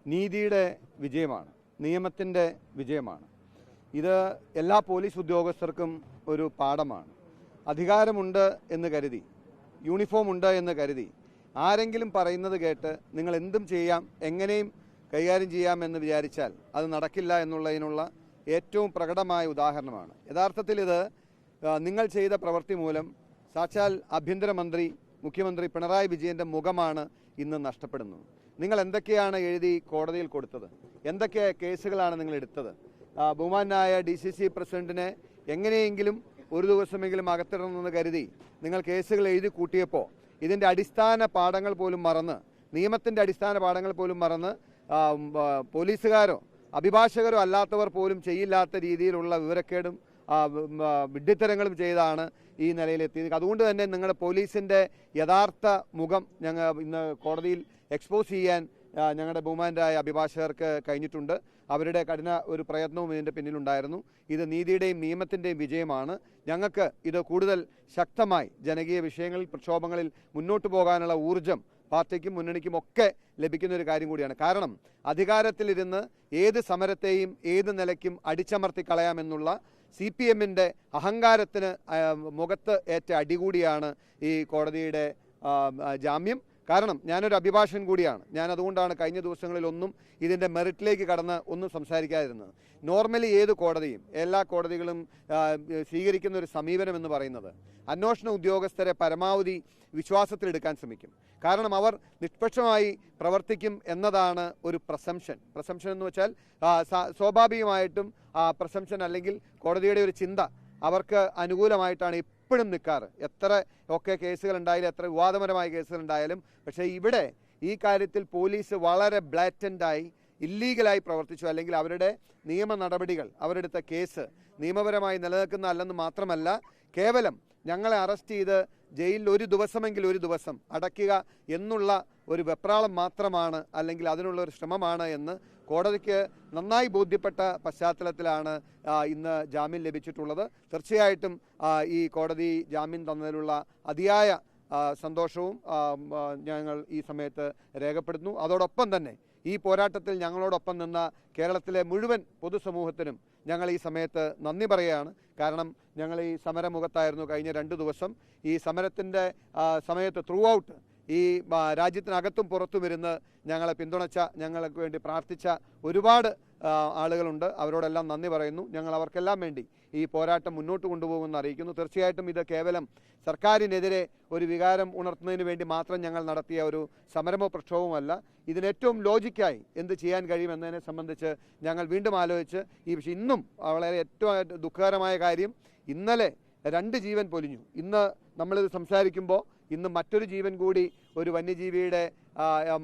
നീതിയുടെ വിജയമാണ്, നിയമത്തിൻ്റെ വിജയമാണ്. ഇത് എല്ലാ പോലീസ് ഉദ്യോഗസ്ഥർക്കും ഒരു പാഠമാണ്. അധികാരമുണ്ട് എന്ന് കരുതി, യൂണിഫോം ഉണ്ട് എന്ന് കരുതി ആരെങ്കിലും പറയുന്നത് കേട്ട് നിങ്ങൾ എന്തും ചെയ്യാം, എങ്ങനെയും കൈകാര്യം ചെയ്യാമെന്ന് വിചാരിച്ചാൽ അത് നടക്കില്ല എന്നുള്ളതിനുള്ള ഏറ്റവും പ്രകടമായ ഉദാഹരണമാണ്. യഥാർത്ഥത്തിൽ ഇത് നിങ്ങൾ ചെയ്ത പ്രവൃത്തി മൂലം സാക്ഷാൽ ആഭ്യന്തരമന്ത്രി മുഖ്യമന്ത്രി പിണറായി വിജയൻ്റെ മുഖമാണ് ഇന്ന് നഷ്ടപ്പെടുന്നത്. നിങ്ങൾ എന്തൊക്കെയാണ് എഴുതി കോടതിയിൽ കൊടുത്തത്? എന്തൊക്കെ കേസുകളാണ് നിങ്ങൾ എടുത്തത്? ബഹുമാനായ DCC പ്രസിഡന്റിനെ എങ്ങനെയെങ്കിലും ഒരു ദിവസമെങ്കിലും അകത്തിടണമെന്ന് കരുതി നിങ്ങൾ കേസുകൾ എഴുതി കൂട്ടിയപ്പോൾ ഇതിൻ്റെ അടിസ്ഥാന പാഠങ്ങൾ പോലും മറന്ന്, നിയമത്തിൻ്റെ അടിസ്ഥാന പാഠങ്ങൾ പോലും മറന്ന് പോലീസുകാരോ അഭിഭാഷകരോ അല്ലാത്തവർ പോലും ചെയ്യില്ലാത്ത രീതിയിലുള്ള വിവരക്കേടും വിഡ്ഢിത്തരങ്ങളും ചെയ്താണ് ഈ നിലയിലെത്തിയത്. അതുകൊണ്ട് തന്നെ നിങ്ങളുടെ പോലീസിൻ്റെ യഥാർത്ഥ മുഖം ഞങ്ങൾ ഇന്ന് കോടതിയിൽ എക്സ്പോസ് ചെയ്യാൻ ഞങ്ങളുടെ ബഹുമാനരായ അഭിഭാഷകർക്ക് കഴിഞ്ഞിട്ടുണ്ട്. അവരുടെ കഠിന ഒരു പ്രയത്നവും ഇതിൻ്റെ പിന്നിലുണ്ടായിരുന്നു. ഇത് നീതിയുടെയും നിയമത്തിൻ്റെയും വിജയമാണ്. ഞങ്ങൾക്ക് ഇത് കൂടുതൽ ശക്തമായി ജനകീയ വിഷയങ്ങളിൽ, പ്രക്ഷോഭങ്ങളിൽ മുന്നോട്ട് പോകാനുള്ള ഊർജം പാർട്ടിക്കും മുന്നണിക്കും ഒക്കെ ലഭിക്കുന്ന ഒരു കാര്യം കൂടിയാണ്. കാരണം അധികാരത്തിലിരുന്ന് ഏത് സമരത്തെയും ഏത് നിലയ്ക്കും അടിച്ചമർത്തി കളയാമെന്നുള്ള CPMൻ്റെ അഹങ്കാരത്തിന് മുഖത്ത് ഏറ്റ അടികൂടിയാണ് ഈ കോടതിയുടെ ജാമ്യം. കാരണം ഞാനൊരു അഭിഭാഷകൻ കൂടിയാണ്. ഞാൻ അതുകൊണ്ടാണ് കഴിഞ്ഞ ദിവസങ്ങളിലൊന്നും ഇതിൻ്റെ മെറിറ്റിലേക്ക് കടന്ന് ഒന്നും സംസാരിക്കാതിരുന്നത്. നോർമലി ഏത് കോടതിയും എല്ലാ കോടതികളും സ്വീകരിക്കുന്ന ഒരു സമീപനം എന്ന് പറയുന്നത് അന്വേഷണ ഉദ്യോഗസ്ഥരെ പരമാവധി വിശ്വാസത്തിലെടുക്കാൻ ശ്രമിക്കും. കാരണം അവർ നിഷ്പക്ഷമായി പ്രവർത്തിക്കും എന്നതാണ് ഒരു പ്രസംഷൻ എന്ന് വെച്ചാൽ സ്വാഭാവികമായിട്ടും പ്രസംഷൻ അല്ലെങ്കിൽ കോടതിയുടെ ഒരു ചിന്ത അവർക്ക് അനുകൂലമായിട്ടാണ് എപ്പോഴും നിൽക്കാറ്. എത്ര ഒക്കെ കേസുകളുണ്ടായാലും, എത്ര വിവാദപരമായ കേസുകളുണ്ടായാലും. പക്ഷേ ഇവിടെ ഈ കാര്യത്തിൽ പോലീസ് വളരെ ബ്ലാറ്റൻ്റായി ഇല്ലീഗലായി പ്രവർത്തിച്ചു. അല്ലെങ്കിൽ അവരുടെ നിയമ നടപടികൾ, അവരെടുത്ത കേസ് നിയമപരമായി നിലനിൽക്കുന്നതല്ലെന്ന് മാത്രമല്ല, കേവലം ഞങ്ങളെ അറസ്റ്റ് ചെയ്ത് ജയിലിൽ ഒരു ദിവസം അടയ്ക്കുക എന്നുള്ള ഒരു വെപ്രാളം മാത്രമാണ്, അല്ലെങ്കിൽ അതിനുള്ള ഒരു ശ്രമമാണ് എന്ന് കോടതിക്ക് നന്നായി ബോധ്യപ്പെട്ട പശ്ചാത്തലത്തിലാണ് ഇന്ന് ജാമ്യം ലഭിച്ചിട്ടുള്ളത്. തീർച്ചയായിട്ടും ഈ കോടതി ജാമ്യം തന്നതിലുള്ള അതിയായ സന്തോഷവും ഞങ്ങൾ ഈ സമയത്ത് രേഖപ്പെടുത്തുന്നു. അതോടൊപ്പം തന്നെ ഈ പോരാട്ടത്തിൽ ഞങ്ങളോടൊപ്പം നിന്ന കേരളത്തിലെ മുഴുവൻ പൊതുസമൂഹത്തിനും ഞങ്ങൾ ഈ സമയത്ത് നന്ദി പറയുകയാണ്. കാരണം ഞങ്ങൾ ഈ സമരമുഖത്തായിരുന്നു കഴിഞ്ഞ 2 ദിവസം. ഈ സമരത്തിൻ്റെ സമയത്ത് ത്രൂ ഔട്ട് ഈ രാജ്യത്തിനകത്തും പുറത്തും ഇരുന്ന് ഞങ്ങളെ പിന്തുണച്ച, ഞങ്ങൾക്ക് വേണ്ടി പ്രാർത്ഥിച്ച ഒരുപാട് ആളുകളുണ്ട്. അവരോടെല്ലാം നന്ദി പറയുന്നു. ഞങ്ങൾ അവർക്കെല്ലാം വേണ്ടി ഈ പോരാട്ടം മുന്നോട്ട് കൊണ്ടുപോകുമെന്ന് അറിയിക്കുന്നു. തീർച്ചയായിട്ടും ഇത് കേവലം സർക്കാരിനെതിരെ ഒരു വികാരം ഉണർത്തുന്നതിന് വേണ്ടി മാത്രം ഞങ്ങൾ നടത്തിയ ഒരു സമരമോ പ്രക്ഷോഭമല്ല. ഇതിനേറ്റവും ലോജിക്കായി എന്ത് ചെയ്യാൻ കഴിയുമെന്നതിനെ സംബന്ധിച്ച് ഞങ്ങൾ വീണ്ടും ആലോചിച്ച് ഈ വിഷയം ഇന്നും വളരെ ഏറ്റവും ദുഃഖകരമായ കാര്യം, ഇന്നലെ 2 ജീവൻ പൊലിഞ്ഞു. ഇന്ന് നമ്മളിത് സംസാരിക്കുമ്പോൾ ഇന്ന് മറ്റൊരു ജീവൻ കൂടി ഒരു വന്യജീവിയുടെ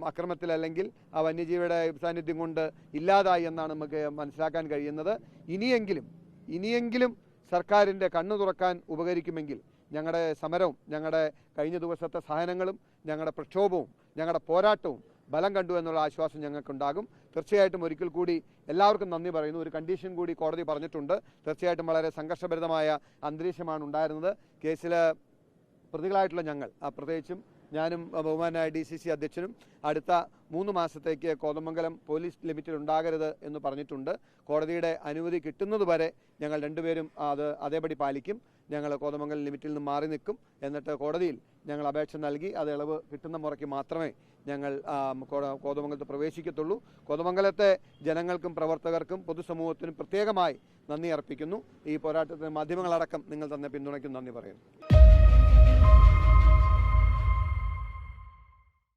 അക്രമത്തിൽ അല്ലെങ്കിൽ ആ വന്യജീവിയുടെ സാന്നിധ്യം കൊണ്ട് ഇല്ലാതായി എന്നാണ് നമുക്ക് മനസ്സിലാക്കാൻ കഴിയുന്നത്. ഇനിയെങ്കിലും സർക്കാരിൻ്റെ കണ്ണു തുറക്കാൻ ഉപകരിക്കുമെങ്കിൽ ഞങ്ങളുടെ സമരവും, ഞങ്ങളുടെ കഴിഞ്ഞ ദിവസത്തെ സഹനങ്ങളും, ഞങ്ങളുടെ പ്രക്ഷോഭവും, ഞങ്ങളുടെ പോരാട്ടവും ബലം കണ്ടു എന്നുള്ള ആശ്വാസം ഞങ്ങൾക്കുണ്ടാകും. തീർച്ചയായിട്ടും ഒരിക്കൽ കൂടി എല്ലാവർക്കും നന്ദി പറയുന്നു. ഒരു കണ്ടീഷൻ കൂടി കോടതി പറഞ്ഞിട്ടുണ്ട്. തീർച്ചയായിട്ടും വളരെ സംഘർഷഭരിതമായ അന്തരീക്ഷമാണ് ഉണ്ടായിരുന്നത്. കേസിൽ പ്രതികളായിട്ടുള്ള ഞങ്ങൾ, പ്രത്യേകിച്ചും ഞാനും ബഹുമാനായ DCC അധ്യക്ഷനും അടുത്ത 3 മാസത്തേക്ക് കോതമംഗലം പോലീസ് ലിമിറ്റിൽ ഉണ്ടാകരുത് എന്ന് പറഞ്ഞിട്ടുണ്ട്. കോടതിയുടെ അനുമതി കിട്ടുന്നതുവരെ ഞങ്ങൾ രണ്ടുപേരും അതേപടി പാലിക്കും. ഞങ്ങൾ കോതമംഗലം ലിമിറ്റിൽ നിന്ന് മാറി നിൽക്കും. എന്നിട്ട് കോടതിയിൽ ഞങ്ങൾ അപേക്ഷ നൽകി അത് ഇളവ് കിട്ടുന്ന മുറയ്ക്ക് മാത്രമേ ഞങ്ങൾ കോതമംഗലത്ത് പ്രവേശിക്കത്തുള്ളൂ. കോതമംഗലത്തെ ജനങ്ങൾക്കും പ്രവർത്തകർക്കും പൊതുസമൂഹത്തിനും പ്രത്യേകമായി നന്ദി അർപ്പിക്കുന്നു. ഈ പോരാട്ടത്തിന് മാധ്യമങ്ങളടക്കം നിങ്ങൾ തന്നെ പിന്തുണയ്ക്കും നന്ദി പറയുന്നു.